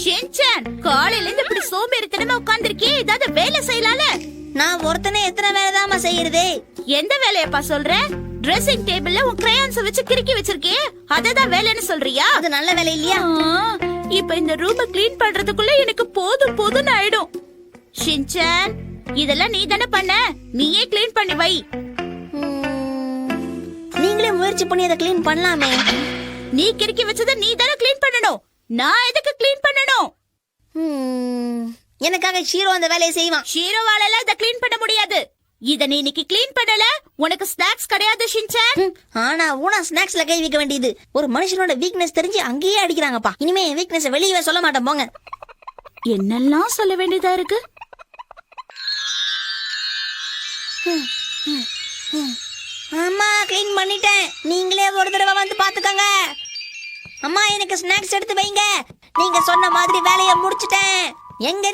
Shinchan, காலையில இருந்து இப்படி சோம்பேறித்தனமா உட்கார்ந்திருக்கியே, ஏதாவது வேலை செய்யலால? நான் ஒருத்தனே எத்தனை வேலை தாமா செய்யறது? எந்த வேலையப்பா சொல்ற? ட்ரெஸ்ஸிங் டேபிள்ல உன் கிரையான்ஸ் வச்சு கிறுக்கி வச்சிருக்கியே, அததான் வேலைன்னு சொல்றியா? அது நல்ல வேலை இல்லையா? இப்ப இந்த ரூம க்ளீன் பண்றதுக்குள்ள எனக்கு போதும் போதும்னு ஆயிடும். ஷின்சான், இதெல்லாம் நீ தானே பண்ண, நீயே க்ளீன் பண்ணி வை. நீங்களே முயற்சி பண்ணி அதை க்ளீன் பண்ணலாமே. நீ கிறுக்கி வச்சத நீ தானே க்ளீன் பண்ணணும், நான் எதுக்கு க்ளீன் பண்ணணும்? எனக்காக ஷீரோ அந்த வேலையை செய்வான். ஷீரோவால எல்லாம் இத க்ளீன் பண்ண முடியாது. இத நீ இன்னைக்கு க்ளீன் பண்ணல, உனக்கு ஸ்நாக்ஸ் கிடையாது ஷின்சான். ஆனா ஊனா ஸ்நாக்ஸ்ல கை வைக்க வேண்டியது. ஒரு மனுஷனோட வீக்னஸ் தெரிஞ்சு அங்கேயே அடிக்கிறாங்கப்பா. இனிமே என் வீக்னஸ் வெளியவே சொல்ல மாட்டேன் போங்க. என்னெல்லாம் சொல்ல வேண்டியதா இருக்கு. அம்மா க்ளீன் பண்ணிட்டேன், நீங்களே ஒரு தடவை வந்து பாத்துக்கோங்க. அம்மா எனக்கு ஸ்நாக்ஸ் எடுத்து வைங்க. நீங்க சொன்ன மாதிரி வேலையை முடிச்சிட்டேன். எங்க